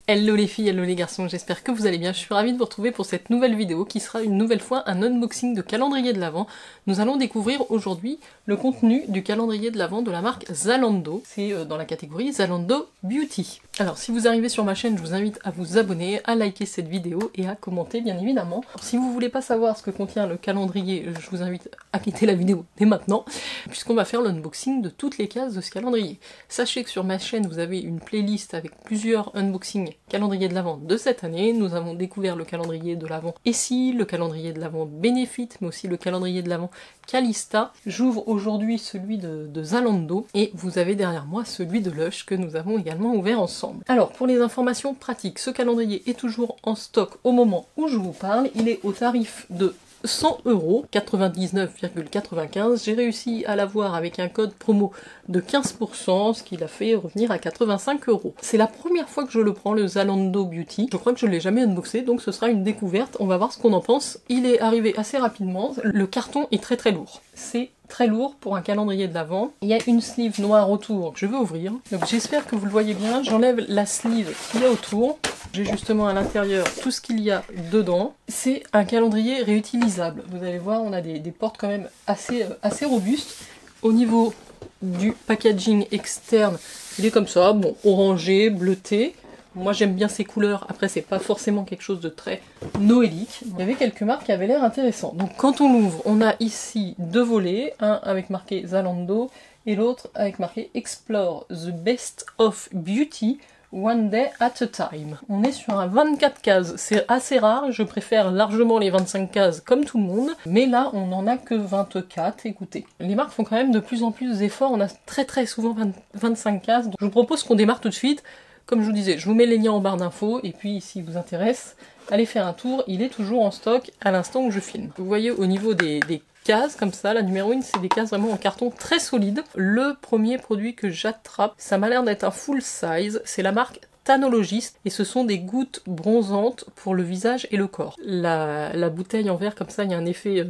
Hello les filles, hello les garçons, j'espère que vous allez bien. Je suis ravie de vous retrouver pour cette nouvelle vidéo qui sera une nouvelle fois un unboxing de calendrier de l'Avent. Nous allons découvrir aujourd'hui le contenu du calendrier de l'Avent de la marque Zalando. C'est dans la catégorie Zalando Beauty. Alors si vous arrivez sur ma chaîne, je vous invite à vous abonner, à liker cette vidéo et à commenter bien évidemment. Si vous voulez pas savoir ce que contient le calendrier, je vous invite à quitter la vidéo dès maintenant, puisqu'on va faire l'unboxing de toutes les cases de ce calendrier. Sachez que sur ma chaîne, vous avez une playlist avec plusieurs unboxings calendrier de l'Avent de cette année. Nous avons découvert le calendrier de l'Avent Essie, le calendrier de l'Avent Benefit, mais aussi le calendrier de l'Avent Calista. J'ouvre aujourd'hui celui de Zalando et vous avez derrière moi celui de Lush que nous avons également ouvert ensemble. Alors pour les informations pratiques, ce calendrier est toujours en stock au moment où je vous parle. Il est au tarif de 100 €, 99,95. J'ai réussi à l'avoir avec un code promo de 15%, ce qui l'a fait revenir à 85 €. C'est la première fois que je le prends, le Zalando Beauty. Je crois que je ne l'ai jamais unboxé, donc ce sera une découverte. On va voir ce qu'on en pense. Il est arrivé assez rapidement. Le carton est très lourd. C'est très lourd pour un calendrier de l'Avent. Il y a une sleeve noire autour que je vais ouvrir. Donc j'espère que vous le voyez bien. J'enlève la sleeve qu'il y a autour. J'ai justement à l'intérieur tout ce qu'il y a dedans. C'est un calendrier réutilisable. Vous allez voir, on a des portes quand même assez robustes. Au niveau du packaging externe, il est comme ça, bon, orangé, bleuté. Moi j'aime bien ces couleurs, après c'est pas forcément quelque chose de très noélique. Il y avait quelques marques qui avaient l'air intéressantes. Donc quand on l'ouvre, on a ici deux volets, un avec marqué Zalando et l'autre avec marqué Explore the Best of Beauty One Day at a Time. On est sur un 24 cases, c'est assez rare, je préfère largement les 25 cases comme tout le monde, mais là on n'en a que 24, écoutez. Les marques font quand même de plus en plus d'efforts, on a très souvent 25 cases, donc je vous propose qu'on démarre tout de suite. Comme je vous disais, je vous mets les liens en barre d'infos, et puis s'il vous intéresse, allez faire un tour, il est toujours en stock à l'instant où je filme. Vous voyez au niveau des cases, comme ça, la numéro 1, c'est des cases vraiment en carton très solide. Le premier produit que j'attrape, ça m'a l'air d'être un full size, c'est la marque Tanologist, et ce sont des gouttes bronzantes pour le visage et le corps. La bouteille en verre, comme ça, il y a un effet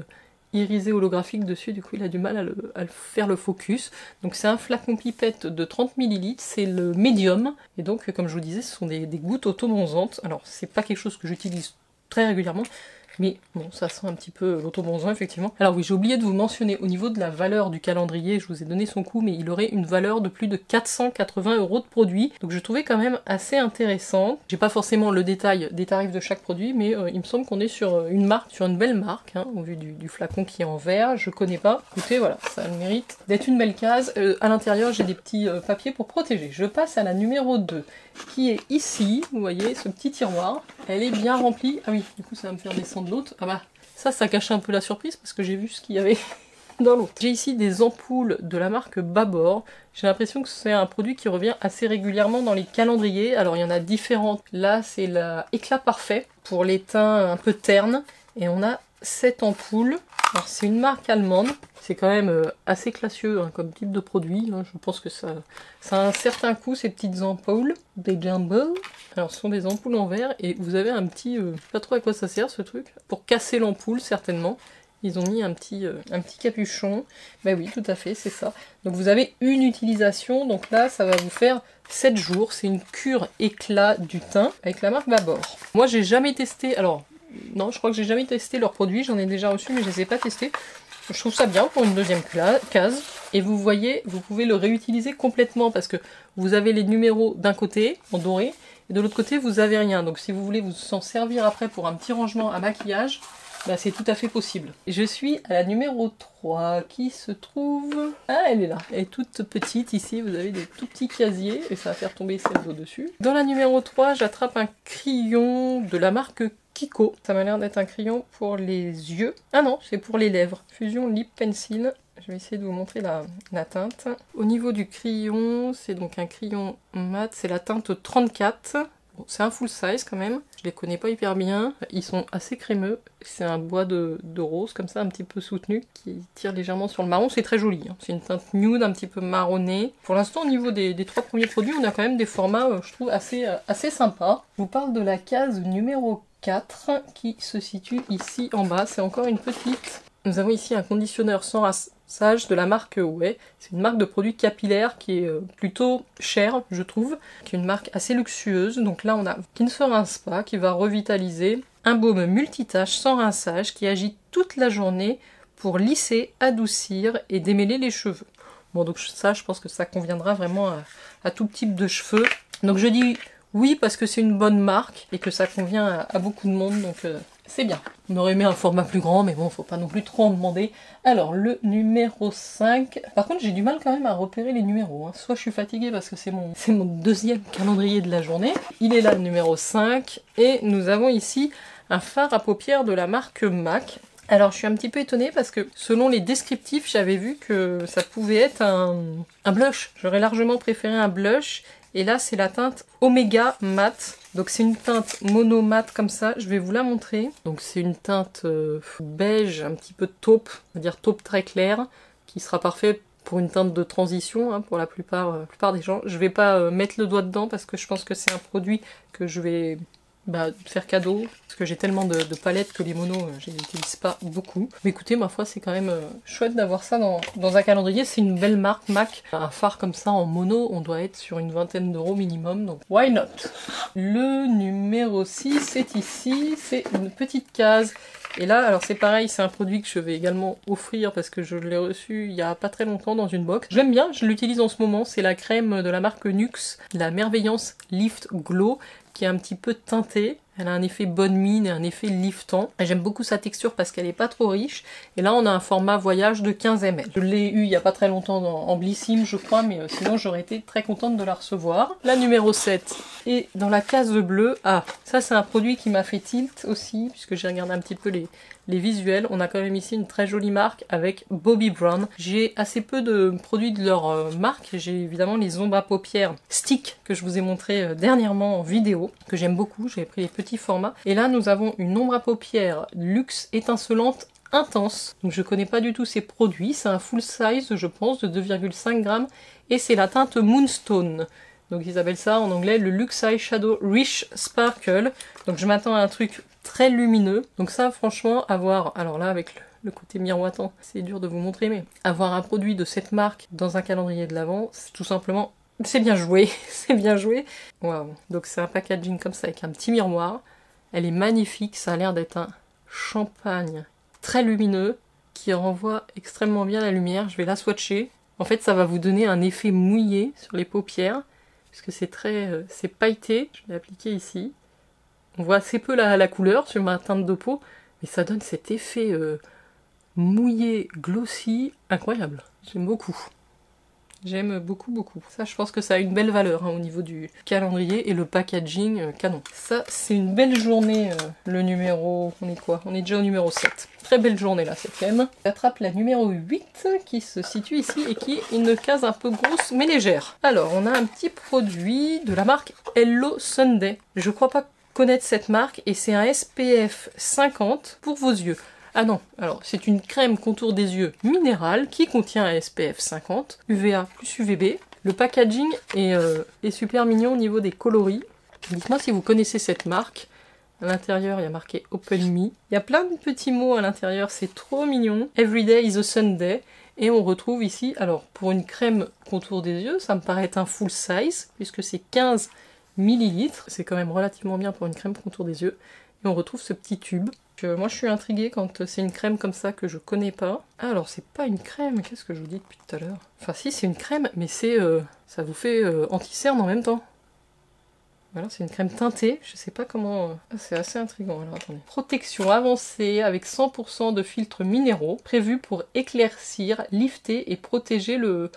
irisé holographique dessus, du coup il a du mal à faire le focus. Donc c'est un flacon pipette de 30 ml, c'est le médium, et donc comme je vous disais, ce sont des gouttes auto-bronzantes. Alors c'est pas quelque chose que j'utilise très régulièrement, mais bon, ça sent un petit peu l'auto-bronzant, effectivement. Alors oui, j'ai oublié de vous mentionner, au niveau de la valeur du calendrier, je vous ai donné son coût, mais il aurait une valeur de plus de 480 € de produit. Donc je trouvais quand même assez intéressant. J'ai pas forcément le détail des tarifs de chaque produit, mais il me semble qu'on est sur une marque, sur une belle marque, hein, au vu du flacon qui est en verre. Je connais pas. Écoutez, voilà, ça a le mérite d'être une belle case. À l'intérieur, j'ai des petits papiers pour protéger. Je passe à la numéro 2, qui est ici. Vous voyez, ce petit tiroir. Elle est bien remplie. Ah oui, du coup, ça va me faire descendre l'autre. Ah bah, ça cache un peu la surprise parce que j'ai vu ce qu'il y avait dans l'autre. J'ai ici des ampoules de la marque Babor. J'ai l'impression que c'est un produit qui revient assez régulièrement dans les calendriers. Alors il y en a différentes. Là c'est l'éclat parfait pour les teints un peu ternes. Et on a 7 ampoules. Alors c'est une marque allemande. C'est quand même assez classieux hein, comme type de produit. Hein. Je pense que ça a un certain coût, ces petites ampoules. Des jumbo. Alors ce sont des ampoules en verre et vous avez un petit... je sais pas trop à quoi ça sert ce truc. Pour casser l'ampoule certainement. Ils ont mis un petit capuchon. Bah oui, tout à fait, c'est ça. Donc vous avez une utilisation. Donc là, ça va vous faire 7 jours. C'est une cure éclat du teint avec la marque Babor. Moi, j'ai jamais testé... Alors, non, je crois que j'ai jamais testé leurs produits. J'en ai déjà reçu, mais je les ai pas testés. Je trouve ça bien pour une deuxième case. Et vous voyez, vous pouvez le réutiliser complètement parce que vous avez les numéros d'un côté, en doré, et de l'autre côté, vous avez rien. Donc si vous voulez vous en servir après pour un petit rangement à maquillage, bah, c'est tout à fait possible. Je suis à la numéro 3 qui se trouve... Ah, elle est là. Elle est toute petite ici. Vous avez des tout petits casiers et ça va faire tomber celle au-dessus. Dans la numéro 3, j'attrape un crayon de la marque Kiko. Ça m'a l'air d'être un crayon pour les yeux. Ah non, c'est pour les lèvres. Fusion Lip Pencil. Je vais essayer de vous montrer la teinte. Au niveau du crayon, c'est donc un crayon mat. C'est la teinte 34. Bon, c'est un full size quand même, je les connais pas hyper bien, ils sont assez crémeux, c'est un bois de rose comme ça, un petit peu soutenu, qui tire légèrement sur le marron, c'est très joli, hein. C'est une teinte nude, un petit peu marronnée. Pour l'instant au niveau des 3 premiers produits, on a quand même des formats, je trouve, assez sympas. Je vous parle de la case numéro 4, qui se situe ici en bas, c'est encore une petite. Nous avons ici un conditionneur sans Sage de la marque Ouai. C'est une marque de produits capillaires qui est plutôt chère, je trouve, qui est une marque assez luxueuse. Donc là, on a qui ne se rince pas, qui va revitaliser. Un baume multitâche sans rinçage qui agit toute la journée pour lisser, adoucir et démêler les cheveux. Bon, donc ça, je pense que ça conviendra vraiment à tout type de cheveux. Donc je dis oui parce que c'est une bonne marque et que ça convient à beaucoup de monde, donc c'est bien. On aurait aimé un format plus grand, mais bon, faut pas non plus trop en demander. Alors, le numéro 5... Par contre, j'ai du mal quand même à repérer les numéros. Hein. Soit je suis fatiguée parce que c'est mon deuxième calendrier de la journée. Il est là, le numéro 5. Et nous avons ici un fard à paupières de la marque MAC. Alors, je suis un petit peu étonnée parce que, selon les descriptifs, j'avais vu que ça pouvait être un blush. J'aurais largement préféré un blush. Et là, c'est la teinte Omega Matte. Donc c'est une teinte mono mat comme ça, je vais vous la montrer. Donc c'est une teinte beige, un petit peu taupe, on va dire taupe très claire, qui sera parfait pour une teinte de transition hein, pour la plupart des gens. Je vais pas mettre le doigt dedans parce que je pense que c'est un produit que je vais faire cadeau, parce que j'ai tellement de palettes que les monos, je les utilise pas beaucoup. Mais écoutez, ma foi, c'est quand même chouette d'avoir ça dans un calendrier. C'est une belle marque, MAC. Un fard comme ça en mono, on doit être sur une vingtaine d'euros minimum, donc why not? Le numéro 6, c'est ici, c'est une petite case. Et là, alors c'est pareil, c'est un produit que je vais également offrir parce que je l'ai reçu il y a pas très longtemps dans une box. J'aime bien, je l'utilise en ce moment, c'est la crème de la marque Nuxe, la Merveillance Lift Glow, qui est un petit peu teintée. Elle a un effet bonne mine et un effet liftant. J'aime beaucoup sa texture parce qu'elle est pas trop riche. Et là, on a un format voyage de 15 ml. Je l'ai eu il y a pas très longtemps en Blissim, je crois, mais sinon j'aurais été très contente de la recevoir. La numéro 7 est dans la case bleue. Ah, ça c'est un produit qui m'a fait tilt aussi, puisque j'ai regardé un petit peu les visuels. On a quand même ici une très jolie marque avec Bobbi Brown. J'ai assez peu de produits de leur marque. J'ai évidemment les ombres à paupières stick que je vous ai montré dernièrement en vidéo, que j'aime beaucoup. J'ai pris les petits formats. Et là, nous avons une ombre à paupières luxe étincelante intense. Donc je connais pas du tout ces produits. C'est un full size, je pense, de 2,5 grammes. Et c'est la teinte Moonstone. Donc ils appellent ça en anglais le Luxe Eye Shadow Rich Sparkle. Donc je m'attends à un truc très lumineux. Donc ça, franchement, avoir... Alors là, avec le côté miroitant, c'est dur de vous montrer, mais avoir un produit de cette marque dans un calendrier de l'Avent, c'est tout simplement... C'est bien joué, c'est bien joué. Waouh. Donc c'est un packaging comme ça avec un petit miroir. Elle est magnifique, ça a l'air d'être un champagne très lumineux qui renvoie extrêmement bien la lumière. Je vais la swatcher. En fait, ça va vous donner un effet mouillé sur les paupières puisque c'est très... c'est pailleté. Je l'ai appliqué ici. On voit assez peu la couleur sur ma teinte de peau, mais ça donne cet effet mouillé, glossy, incroyable. J'aime beaucoup. J'aime beaucoup, beaucoup. Ça, je pense que ça a une belle valeur hein, au niveau du calendrier et le packaging canon. Ça, c'est une belle journée, le numéro... On est quoi? On est déjà au numéro 7. Très belle journée, la 7e. J'attrape la numéro 8 qui se situe ici et qui est une case un peu grosse mais légère. Alors, on a un petit produit de la marque Hello Sunday. Je crois pas connaître cette marque et c'est un SPF 50 pour vos yeux. Ah non, alors c'est une crème contour des yeux minérale qui contient un SPF 50, UVA plus UVB. Le packaging est super mignon au niveau des coloris. Dites-moi si vous connaissez cette marque. À l'intérieur, il y a marqué Open Me. Il y a plein de petits mots à l'intérieur, c'est trop mignon. Everyday is a Sunday. Et on retrouve ici, alors pour une crème contour des yeux, ça me paraît être un full size, puisque c'est 15 millilitres. C'est quand même relativement bien pour une crème contour des yeux. Et on retrouve ce petit tube. Moi je suis intriguée quand c'est une crème comme ça que je connais pas. Ah, alors c'est pas une crème, qu'est-ce que je vous dis depuis tout à l'heure? Enfin si, c'est une crème, mais c'est ça vous fait anti-cerne en même temps. Voilà, c'est une crème teintée, je sais pas comment... Ah, c'est assez intriguant, alors attendez. Protection avancée avec 100% de filtres minéraux, prévus pour éclaircir, lifter et protéger le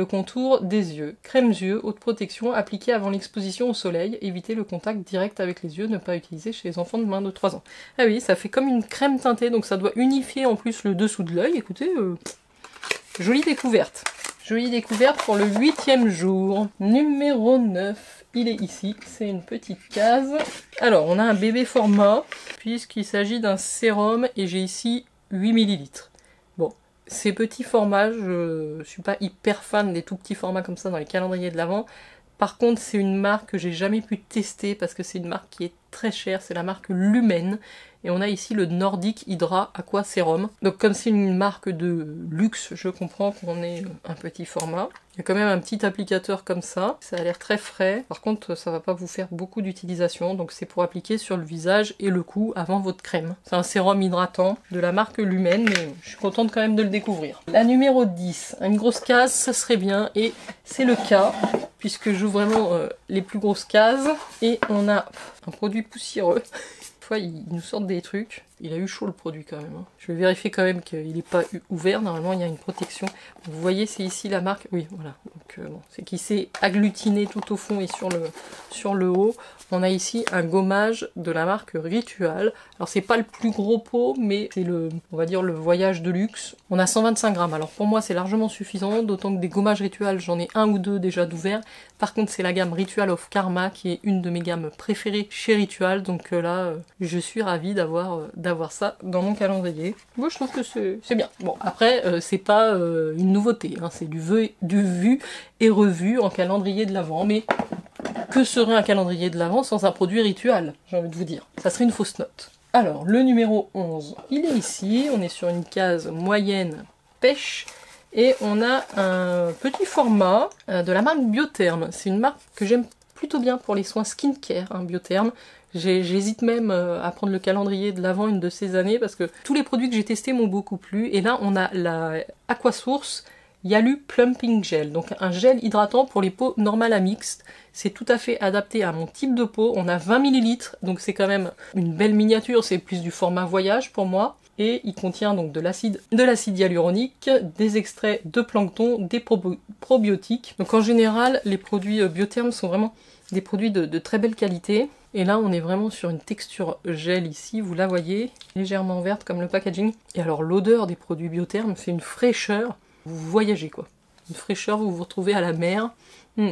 contour des yeux. Crème yeux, haute protection, appliquée avant l'exposition au soleil, éviter le contact direct avec les yeux, ne pas utiliser chez les enfants de moins de 3 ans. Ah oui, ça fait comme une crème teintée, donc ça doit unifier en plus le dessous de l'œil. Écoutez, jolie découverte. Jolie découverte pour le 8e jour. Numéro 9, il est ici, c'est une petite case. Alors, on a un bébé format, puisqu'il s'agit d'un sérum, et j'ai ici 8 ml. Bon, ces petits formats, je suis pas hyper fan des tout petits formats comme ça dans les calendriers de l'Avent. Par contre, c'est une marque que j'ai jamais pu tester parce que c'est une marque qui est très chère, c'est la marque Lumen. Et on a ici le Nordic Hydra Aqua Serum. Donc comme c'est une marque de luxe, je comprends qu'on ait un petit format. Il y a quand même un petit applicateur comme ça. Ça a l'air très frais. Par contre, ça va pas vous faire beaucoup d'utilisation. Donc c'est pour appliquer sur le visage et le cou avant votre crème. C'est un sérum hydratant de la marque Lumen, mais je suis contente quand même de le découvrir. La numéro 10, une grosse case, ça serait bien. Et c'est le cas, puisque je joue vraiment les plus grosses cases. Et on a un produit poussiéreux. Ils nous sortent des trucs. Il a eu chaud le produit quand même. Je vais vérifier quand même qu'il n'est pas ouvert. Normalement, il y a une protection. Vous voyez, c'est ici la marque. Oui, voilà. Donc, bon, c'est qu'il s'est agglutiné tout au fond et sur le haut. On a ici un gommage de la marque Ritual. Alors, c'est pas le plus gros pot, mais c'est on va dire, le voyage de luxe. On a 125 grammes. Alors, pour moi, c'est largement suffisant. D'autant que des gommages Ritual, j'en ai un ou deux déjà d'ouvert. Par contre, c'est la gamme Ritual of Karma qui est une de mes gammes préférées chez Ritual. Donc là, je suis ravie d'avoir ça dans mon calendrier. Moi, je trouve que c'est bien. Bon, après, c'est pas une nouveauté. Hein, c'est du vu et revu en calendrier de l'Avent. Mais que serait un calendrier de l'Avent sans un produit Ritual, j'ai envie de vous dire. Ça serait une fausse note. Alors, le numéro 11, il est ici. On est sur une case moyenne pêche. Et on a un petit format de la marque Biotherm. C'est une marque que j'aime plutôt bien pour les soins skincare, hein, Biotherm. J'hésite même à prendre le calendrier de l'Avent une de ces années parce que tous les produits que j'ai testés m'ont beaucoup plu. Et là, on a la Aquasource Yalu Plumping Gel, donc un gel hydratant pour les peaux normales à mixtes. C'est tout à fait adapté à mon type de peau. On a 20 ml, donc c'est quand même une belle miniature. C'est plus du format voyage pour moi. Et il contient donc de l'acide hyaluronique, des extraits de plancton, des probiotiques. Donc en général, les produits Biotherm sont vraiment des produits de très belle qualité. Et là, on est vraiment sur une texture gel ici, vous la voyez, légèrement verte comme le packaging. Et alors l'odeur des produits Biotherm, c'est une fraîcheur. Vous voyagez quoi. Une fraîcheur, vous vous retrouvez à la mer.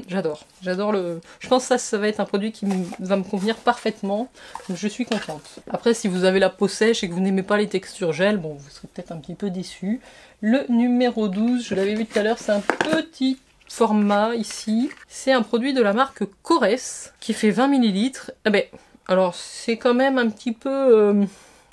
J'adore. J'adore le... Je pense que ça va être un produit qui va me convenir parfaitement. Donc je suis contente. Après, si vous avez la peau sèche et que vous n'aimez pas les textures gel, bon, vous serez peut-être un petit peu déçu. Le numéro 12, je l'avais vu tout à l'heure, c'est un petit format ici. C'est un produit de la marque Korres qui fait 20 ml. Ah ben, alors c'est quand même un petit peu...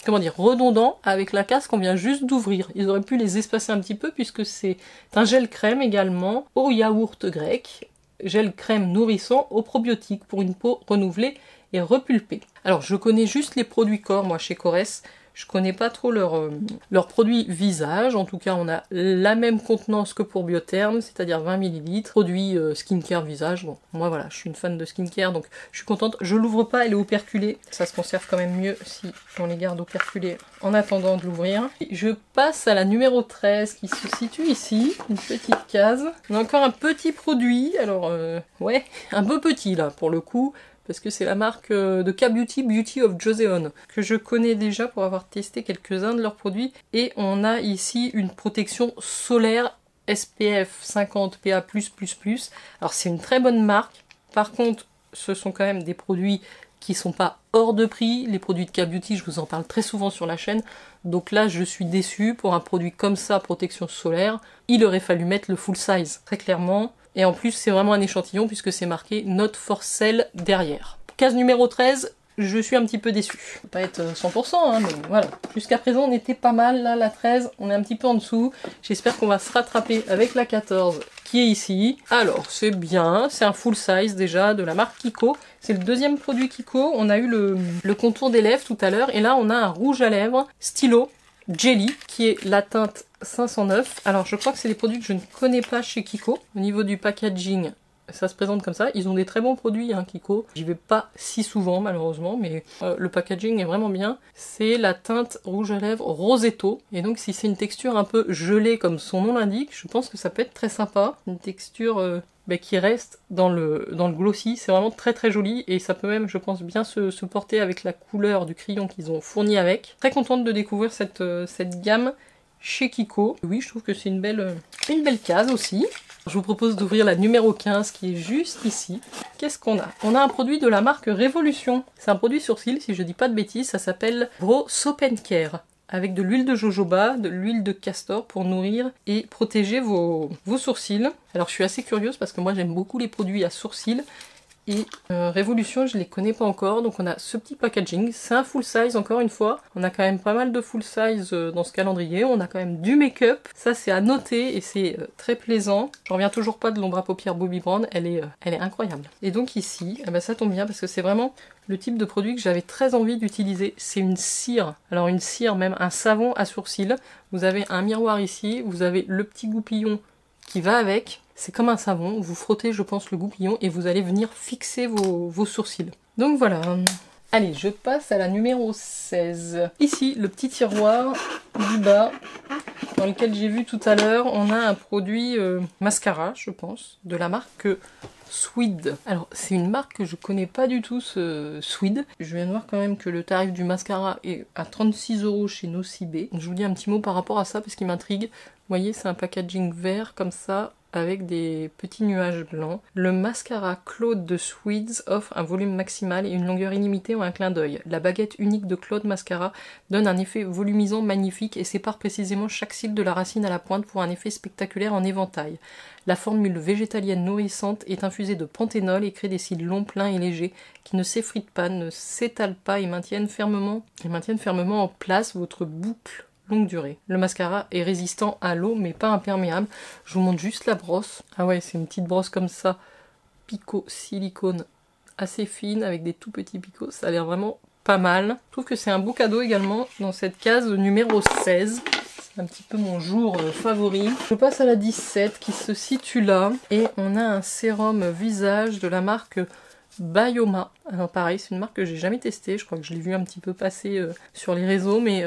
comment dire, redondant avec la case qu'on vient juste d'ouvrir. Ils auraient pu les espacer un petit peu puisque c'est un gel crème également au yaourt grec, gel crème nourrissant aux probiotiques pour une peau renouvelée et repulpée. Alors je connais juste les produits corps moi chez Korres. Je connais pas trop leurs produits visage. En tout cas, on a la même contenance que pour Biotherm, c'est-à-dire 20 ml. Produit skincare visage. Bon, moi voilà, je suis une fan de skincare, donc je suis contente. Je l'ouvre pas, elle est operculée. Ça se conserve quand même mieux si on les garde operculés en attendant de l'ouvrir. Je passe à la numéro 13 qui se situe ici, une petite case. On a encore un petit produit. Alors, ouais, un peu petit là pour le coup. Parce que c'est la marque de K-Beauty, Beauty of Joseon, que je connais déjà pour avoir testé quelques-uns de leurs produits. Et on a ici une protection solaire SPF 50 PA+++. Alors c'est une très bonne marque. Par contre, ce sont quand même des produits qui sont pas hors de prix. Les produits de K-Beauty, je vous en parle très souvent sur la chaîne. Donc là, je suis déçue. Pour un produit comme ça, protection solaire, il aurait fallu mettre le full size, très clairement. Et en plus, c'est vraiment un échantillon puisque c'est marqué Not for Sale derrière. Case numéro 13, je suis un petit peu déçue. Pas être 100%, hein, mais voilà. Jusqu'à présent, on était pas mal. Là, la 13, on est un petit peu en dessous. J'espère qu'on va se rattraper avec la 14 qui est ici. Alors, c'est bien. C'est un full size déjà de la marque Kiko. C'est le deuxième produit Kiko. On a eu le contour des lèvres tout à l'heure. Et là, on a un rouge à lèvres stylo Jelly qui est la teinte 509. Alors je crois que c'est des produits que je ne connais pas chez Kiko. Au niveau du packaging, ça se présente comme ça. Ils ont des très bons produits, hein, Kiko. J'y vais pas si souvent malheureusement, mais le packaging est vraiment bien. C'est la teinte rouge à lèvres Rosetto. Et donc si c'est une texture un peu gelée comme son nom l'indique, je pense que ça peut être très sympa. Une texture qui reste dans le glossy. C'est vraiment très très joli et ça peut même, je pense, bien se porter avec la couleur du crayon qu'ils ont fourni avec. Très contente de découvrir cette gamme chez Kiko. Oui, je trouve que c'est une belle case aussi. Je vous propose d'ouvrir la numéro 15 qui est juste ici. Qu'est-ce qu'on a? On a un produit de la marque Révolution. C'est un produit sourcil, si je dis pas de bêtises, ça s'appelle Brow Soap & Care. avec de l'huile de jojoba, de l'huile de castor pour nourrir et protéger vos sourcils. Alors je suis assez curieuse parce que moi j'aime beaucoup les produits à sourcils. Et Révolution, je les connais pas encore, donc on a ce petit packaging, c'est un full size encore une fois, on a quand même pas mal de full size dans ce calendrier, on a quand même du make-up, ça c'est à noter et c'est très plaisant. Je reviens toujours pas de l'ombre à paupières Bobbi Brown, elle est incroyable. Et donc ici, eh ben ça tombe bien parce que c'est vraiment le type de produit que j'avais très envie d'utiliser, c'est une cire, alors une cire, même un savon à sourcils. Vous avez un miroir ici, vous avez le petit goupillon qui va avec. C'est comme un savon, vous frottez je pense le goupillon et vous allez venir fixer vos sourcils. Donc voilà. Allez, je passe à la numéro 16. Ici, le petit tiroir du bas, dans lequel j'ai vu tout à l'heure, on a un produit mascara, je pense, de la marque Swede. Alors, c'est une marque que je connais pas du tout, ce Swede. Je viens de voir quand même que le tarif du mascara est à 36 € chez Nocibé. Je vous dis un petit mot par rapport à ça parce qu'il m'intrigue. Vous voyez, c'est un packaging vert comme ça, avec des petits nuages blancs. Le mascara Claude de Swedes offre un volume maximal et une longueur illimitée en un clin d'œil. La baguette unique de Claude Mascara donne un effet volumisant magnifique et sépare précisément chaque cil de la racine à la pointe pour un effet spectaculaire en éventail. La formule végétalienne nourrissante est infusée de panthénol et crée des cils longs, pleins et légers qui ne s'effritent pas, ne s'étalent pas et maintiennent fermement en place votre boucle longue durée. Le mascara est résistant à l'eau mais pas imperméable. Je vous montre juste la brosse. Ah ouais, c'est une petite brosse comme ça, picot silicone assez fine avec des tout petits picots. Ça a l'air vraiment pas mal. Je trouve que c'est un beau cadeau également dans cette case numéro 16. C'est un petit peu mon jour favori. Je passe à la 17 qui se situe là. Et on a un sérum visage de la marque Bioma. Alors pareil, c'est une marque que j'ai jamais testée. Je crois que je l'ai vu un petit peu passer sur les réseaux, mais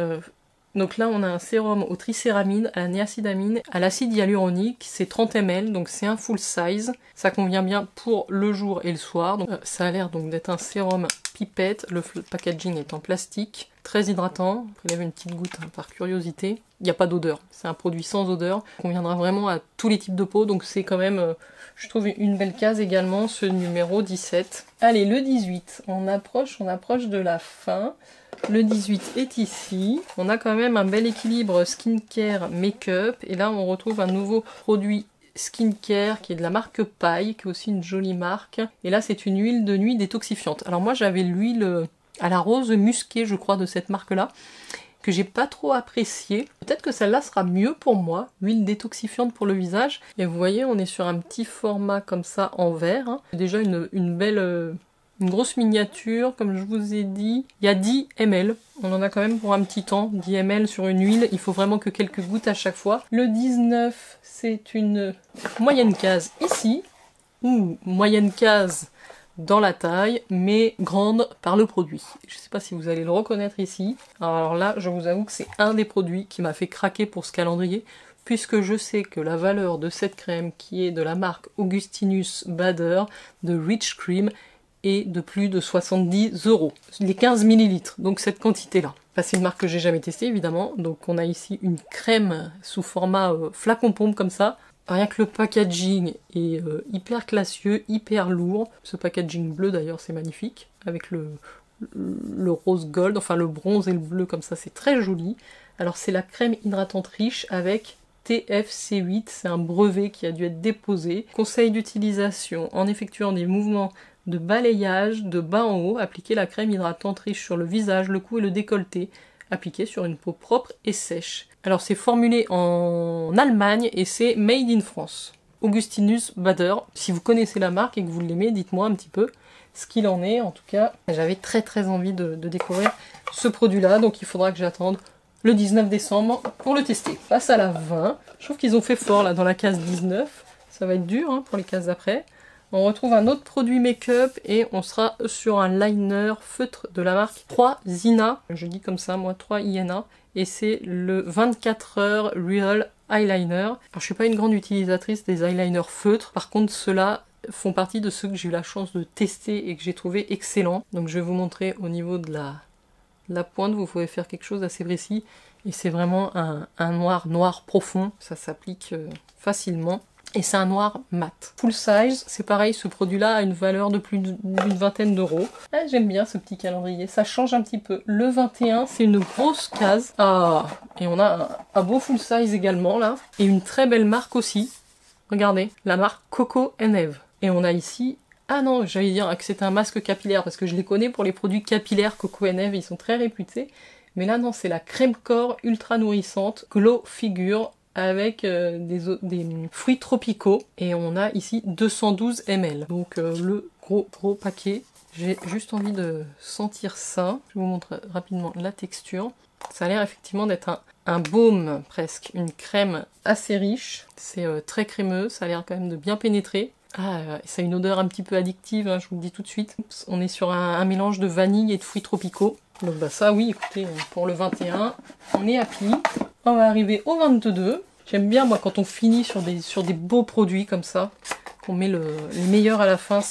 donc là on a un sérum au tricéramide, à la niacinamide, à l'acide hyaluronique, c'est 30 ml, donc c'est un full size. Ça convient bien pour le jour et le soir. Donc, ça a l'air donc d'être un sérum pipette, le packaging est en plastique, très hydratant. Après, il y avait une petite goutte hein, par curiosité. Il n'y a pas d'odeur, c'est un produit sans odeur, conviendra vraiment à tous les types de peau, donc c'est quand même, je trouve, une belle case également, ce numéro 17. Allez, le 18, on approche de la fin. Le 18 est ici. On a quand même un bel équilibre skincare make-up. Et là, on retrouve un nouveau produit skincare qui est de la marque Paille, qui est aussi une jolie marque. Et là, c'est une huile de nuit détoxifiante. Alors moi, j'avais l'huile à la rose musquée, je crois, de cette marque-là, que j'ai pas trop appréciée. Peut-être que celle-là sera mieux pour moi, huile détoxifiante pour le visage. Et vous voyez, on est sur un petit format comme ça en verre. Hein. Déjà une belle... une grosse miniature, comme je vous ai dit. Il y a 10 ml. On en a quand même pour un petit temps. 10 ml sur une huile. Il faut vraiment que quelques gouttes à chaque fois. Le 19, c'est une moyenne case ici. Ou moyenne case dans la taille, mais grande par le produit. Je ne sais pas si vous allez le reconnaître ici. Alors là, je vous avoue que c'est un des produits qui m'a fait craquer pour ce calendrier, puisque je sais que la valeur de cette crème, qui est de la marque Augustinus Bader, de Rich Cream, et de plus de 70 €. Les 15 ml, donc cette quantité-là. Enfin, c'est une marque que j'ai jamais testée, évidemment. Donc on a ici une crème sous format flacon pompe comme ça. Rien que le packaging est hyper classieux, hyper lourd. Ce packaging bleu d'ailleurs, c'est magnifique. Avec le rose gold, enfin le bronze et le bleu comme ça, c'est très joli. Alors c'est la crème hydratante riche avec TFC8, c'est un brevet qui a dû être déposé. Conseil d'utilisation, en effectuant des mouvements de balayage de bas en haut, appliquez la crème hydratante riche sur le visage, le cou et le décolleté, appliquée sur une peau propre et sèche. Alors c'est formulé en Allemagne et c'est made in France. Augustinus Bader, si vous connaissez la marque et que vous l'aimez, dites-moi un petit peu ce qu'il en est. En tout cas, j'avais très envie de découvrir ce produit-là, donc il faudra que j'attende le 19 décembre pour le tester. Passe à la 20. Je trouve qu'ils ont fait fort là dans la case 19. Ça va être dur hein, pour les cases d'après. On retrouve un autre produit make-up et on sera sur un liner feutre de la marque 3 Zina. Je dis comme ça, moi, 3 INA. Et c'est le 24 heures Real Eyeliner. Alors, je suis pas une grande utilisatrice des eyeliners feutres. Par contre, ceux-là font partie de ceux que j'ai eu la chance de tester et que j'ai trouvé excellents. Donc, je vais vous montrer au niveau de la pointe. Vous pouvez faire quelque chose d'assez précis. Et c'est vraiment un noir profond. Ça s'applique facilement. et c'est un noir mat. Full size, c'est pareil, ce produit-là a une valeur de plus d'une vingtaine d'euros. Ah, j'aime bien ce petit calendrier, ça change un petit peu. Le 21, c'est une grosse case. Ah, et on a un beau full size également là, et une très belle marque aussi. Regardez, la marque Coco & Eve. Et on a ici... Ah non, j'allais dire que c'était un masque capillaire, parce que je les connais pour les produits capillaires Coco & Eve, ils sont très réputés. Mais là non, c'est la crème corps ultra nourrissante Glow Figure avec des fruits tropicaux. Et on a ici 212 ml. Donc le gros paquet. J'ai juste envie de sentir ça. Je vous montre rapidement la texture. Ça a l'air effectivement d'être un baume presque, une crème assez riche. C'est très crémeux, ça a l'air quand même de bien pénétrer. Ah, ça a une odeur un petit peu addictive, hein, je vous le dis tout de suite. On est sur un mélange de vanille et de fruits tropicaux. Donc bah ça oui, écoutez, pour le 21, on est happy. On va arriver au 22. J'aime bien moi quand on finit sur des beaux produits comme ça, qu'on met les meilleurs à la fin,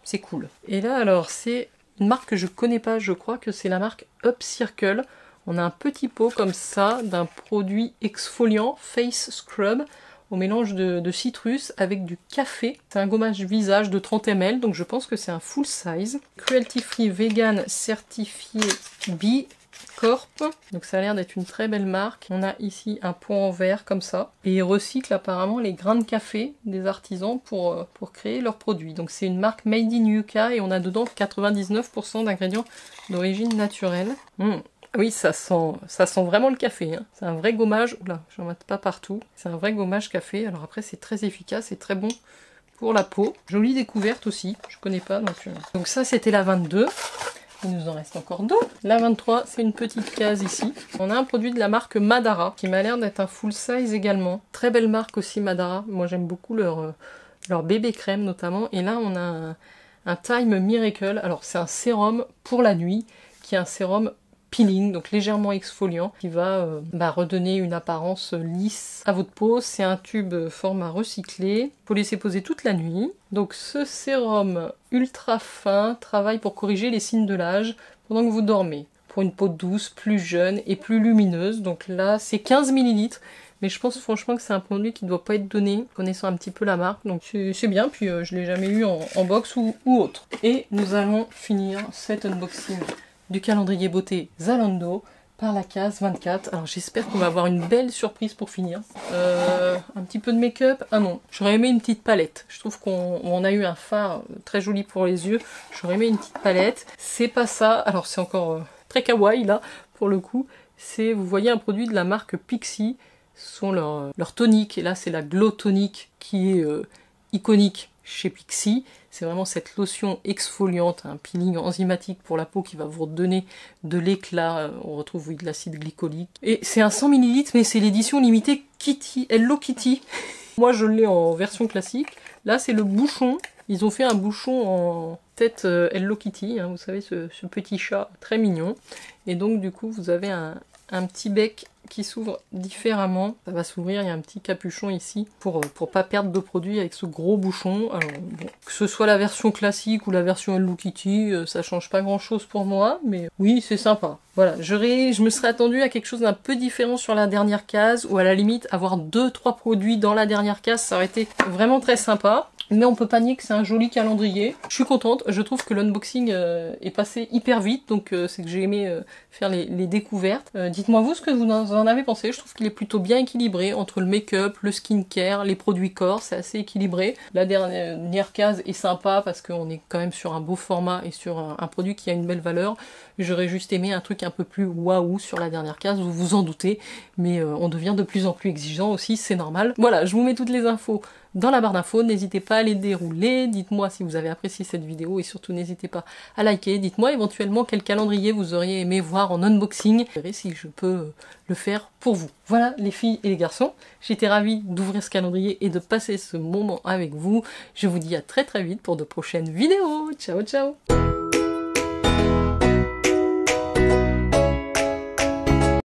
c'est cool. Et là alors c'est une marque que je connais pas, je crois que c'est la marque Upcircle. On a un petit pot comme ça d'un produit exfoliant Face Scrub au mélange de citrus avec du café. C'est un gommage visage de 30 ml, donc je pense que c'est un full size. Cruelty free vegan certifié B Corp. Donc ça a l'air d'être une très belle marque. On a ici un pot en verre comme ça. Et ils recyclent apparemment les grains de café des artisans pour créer leurs produits. Donc c'est une marque made in UK et on a dedans 99% d'ingrédients d'origine naturelle. Oui, ça sent vraiment le café. Hein. C'est un vrai gommage. Oula, j'en mets pas partout. C'est un vrai gommage café. Alors après, c'est très efficace et très bon pour la peau. Jolie découverte aussi. Je connais pas. Donc ça, c'était la 22. Il nous en reste encore deux. La 23, c'est une petite case ici. On a un produit de la marque Madara qui m'a l'air d'être un full size également. Très belle marque aussi, Madara. Moi, j'aime beaucoup leur bébé crème notamment. Et là, on a un Time Miracle. Alors, c'est un sérum pour la nuit qui est un sérum peeling, donc légèrement exfoliant, qui va redonner une apparence lisse à votre peau. C'est un tube format recyclé. Faut laisser poser toute la nuit. Donc ce sérum ultra fin travaille pour corriger les signes de l'âge pendant que vous dormez. Pour une peau douce, plus jeune et plus lumineuse. Donc là, c'est 15 ml. Mais je pense franchement que c'est un produit qui ne doit pas être donné, connaissant un petit peu la marque. Donc c'est bien, puis je ne l'ai jamais eu en box ou autre. Et nous allons finir cet unboxing du calendrier beauté Zalando par la case 24. Alors j'espère qu'on va avoir une belle surprise pour finir. Un petit peu de make-up. Ah non, j'aurais aimé une petite palette. Je trouve qu'on a eu un fard très joli pour les yeux. J'aurais aimé une petite palette. C'est pas ça. Alors c'est encore très kawaii là, pour le coup. C'est, vous voyez, un produit de la marque Pixi. Ce sont leurs toniques. Et là c'est la Glow Tonic qui est iconique chez Pixi. C'est vraiment cette lotion exfoliante, un peeling enzymatique pour la peau qui va vous redonner de l'éclat. On retrouve oui, de l'acide glycolique. Et c'est un 100 ml, mais c'est l'édition limitée Kitty, Hello Kitty. Moi je l'ai en version classique. Là c'est le bouchon. Ils ont fait un bouchon en tête Hello Kitty, hein, vous savez ce petit chat très mignon. Et donc du coup vous avez un petit bec qui s'ouvre différemment. Ça va s'ouvrir, il y a un petit capuchon ici pour pas perdre de produit avec ce gros bouchon. Alors bon, que ce soit la version classique ou la version Hello Kitty, ça change pas grand chose pour moi, mais oui c'est sympa. Voilà, je me serais attendue à quelque chose d'un peu différent sur la dernière case, ou à la limite avoir 2-3 produits dans la dernière case, ça aurait été vraiment très sympa. Mais on peut pas nier que c'est un joli calendrier. Je suis contente, je trouve que l'unboxing est passé hyper vite, donc c'est que j'ai aimé faire les découvertes. Dites-moi vous ce que vous en avez pensé, je trouve qu'il est plutôt bien équilibré entre le make-up, le skincare, les produits corps, c'est assez équilibré. La dernière case est sympa parce qu'on est quand même sur un beau format et sur un produit qui a une belle valeur. J'aurais juste aimé un truc un peu plus waouh sur la dernière case, vous vous en doutez, mais on devient de plus en plus exigeant aussi, c'est normal. Voilà, je vous mets toutes les infos dans la barre d'infos, n'hésitez pas à les dérouler, dites-moi si vous avez apprécié cette vidéo et surtout n'hésitez pas à liker, dites-moi éventuellement quel calendrier vous auriez aimé voir en unboxing, je verrai si je peux le faire pour vous. Voilà les filles et les garçons, j'étais ravie d'ouvrir ce calendrier et de passer ce moment avec vous, je vous dis à très vite pour de prochaines vidéos, ciao ciao.